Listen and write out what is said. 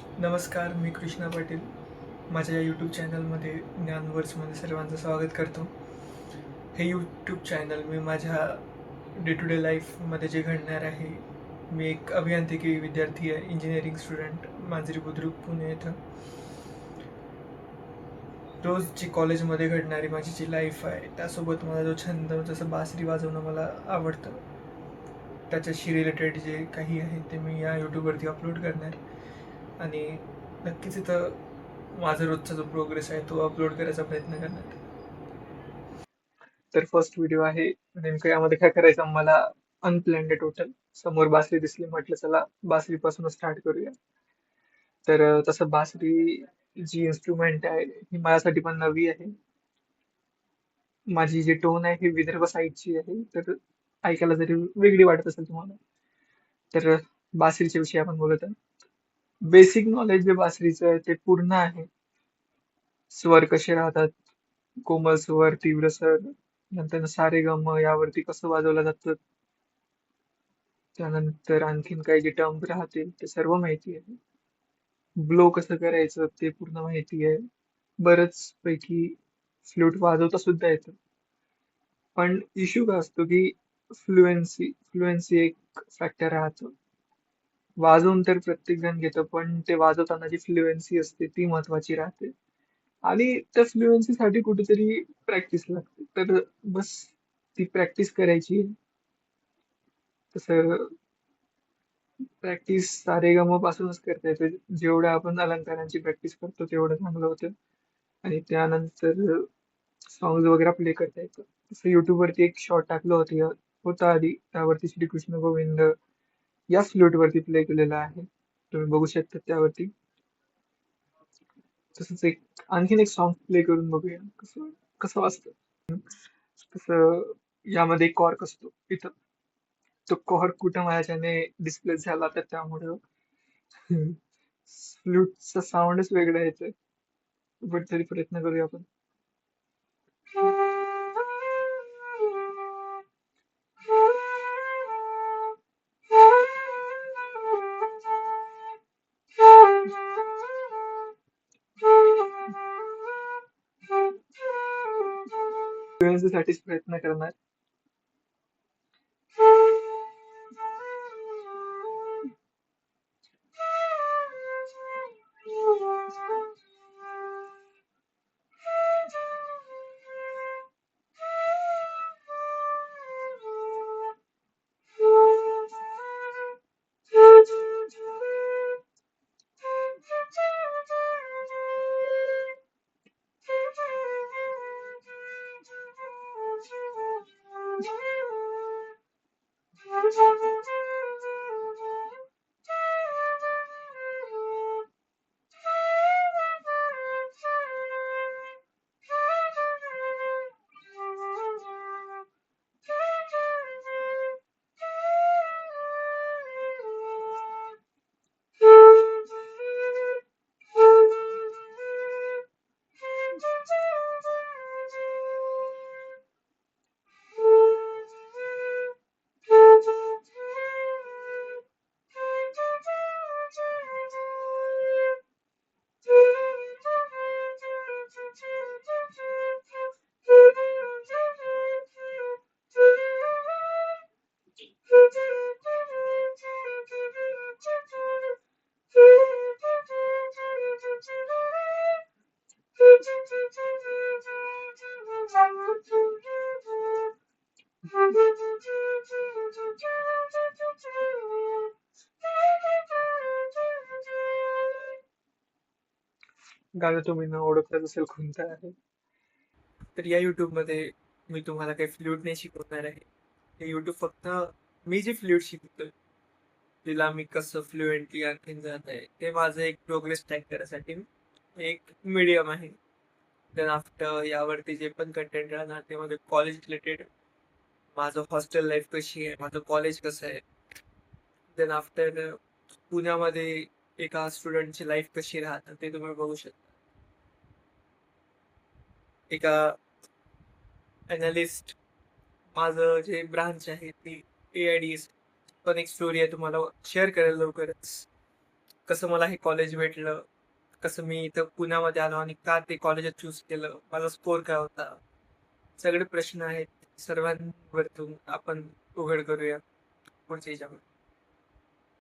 नमस्कार, मी कृष्णा पाटील. माझ्या या यूट्यूब चॅनलमध्ये ज्ञानवर्समध्ये सर्वांचं स्वागत करतो. हे यूट्यूब चॅनल मी माझ्या डे टू डे लाईफमध्ये जे घडणार आहे. मी एक अभियांत्रिकी विद्यार्थी आहे, इंजिनिअरिंग स्टुडंट, मांजरी बुद्रुक, पुणे येथं. रोज जी कॉलेजमध्ये घडणारी माझी जी लाईफ आहे, त्यासोबत माझा जो छंद जसं बासरी वाजवणं मला आवडतं, त्याच्याशी रिलेटेड जे काही आहे ते मी या यूट्यूबवरती अपलोड करणार आणि नक्कीच इथं माझा रोजचा जो प्रोग्रेस आहे तो अपलोड करायचा प्रयत्न करणार. तर फर्स्ट व्हिडिओ आहे. नेमकं यामध्ये काय करायचं मला अनप्लॅन्ड टोटल. समोर बासरी दिसली, म्हटलं चला बासरीपासूनच स्टार्ट करूया. तर तसं बासरी जी इन्स्ट्रुमेंट आहे ही माझ्यासाठी पण नवी आहे. माझी जी टोन आहे ही विदर्भ साईडची आहे, तर ऐकायला जरी वेगळी वाटत असेल तुम्हाला, तर बासरीच्या विषयी आपण बोलत आहे. बेसिक नॉलेज जे बासरीचं आहे ते पूर्ण आहे. स्वर कसे राहतात, कोमल स्वर, तीव्र स्वर, नंतर सारेगम यावरती कसं वाजवलं जातं, त्यानंतर आणखीन काही जे टर्म राहतील ते सर्व माहिती आहे. ब्लो कसं करायचं ते पूर्ण माहिती आहे. बरंच पैकी फ्लूट वाजवता सुद्धा येतं. पण इश्यू काय असतो की फ्लुएन्सी एक फॅक्टर राहतो. वाजवून तर प्रत्येक जण घेतं, पण ते वाजवताना जी फ्लुएन्सी असते ती महत्वाची राहते. आणि त्या फ्लुएन्सीसाठी कुठेतरी प्रॅक्टिस लागते. तर बस ती प्रॅक्टिस करायची. तसं प्रॅक्टिस सारेगम पासूनच करता येते. जेवढं आपण अलंकारांची प्रॅक्टिस करतो तेवढं चांगलं होतं. आणि त्यानंतर सॉंग्स वगैरे प्ले करता येतं. तसं YouTube वरती एक शॉर्ट टाकलं होतं आधी, त्यावरती श्रीकृष्ण गोविंद या फ्लूट वरती प्ले केलेलं आहे. तुम्ही बघू शकता त्यावरती. तसंच आणखीन एक सॉन्ग प्ले करून बघूया कसं कसं वाजतं. तसं यामध्ये एक कॉर्क असतो इथं. तो कॉर्क कुठं माझ्याने डिस्प्ले झाला तर त्यामुळं फ्लूटचा साऊंडच वेगळा येतोय. पण तरी प्रयत्न करूया आपण. साठीच प्रयत्न करणार. गाणं तुम्ही न ओळखत असेल कोणतं आहे. तर या मध्ये मी तुम्हाला काही फ्लूट नाही शिकवणार आहे. हे युट्यूब फक्त मी जे फ्लूट शिकतोय तिला मी कसं फ्लुएंटली आणखीन जात आहे ते माझं एक प्रोग्रेस ट्रॅक करण्यासाठी एक मीडियम आहे. देन आफ्टर यावरती जे पण कंटेंट राहणार ते माझं कॉलेज रिलेटेड, माझं हॉस्टेल लाईफ कशी आहे, माझं कॉलेज कसं आहे, देन आफ्टर पुण्यामध्ये एका स्टुडंटची लाईफ कशी राहते ते तुम्ही बघू शकता. एका अनालिस्ट माझं जे ब्रांच आहे ती AIDS पण एक स्टोरी आहे, तुम्हाला शेअर करेल लवकरच. कसं मला हे कॉलेज भेटलं, कसं मी इथं पुण्यामध्ये आलो आणि का ते कॉलेज चूज केलं, माझा स्कोर काय होता. सगळे प्रश्न आहेत. सर्वांवरतून आपण उघड करूया पुढच्या ह्याच्यामध्ये.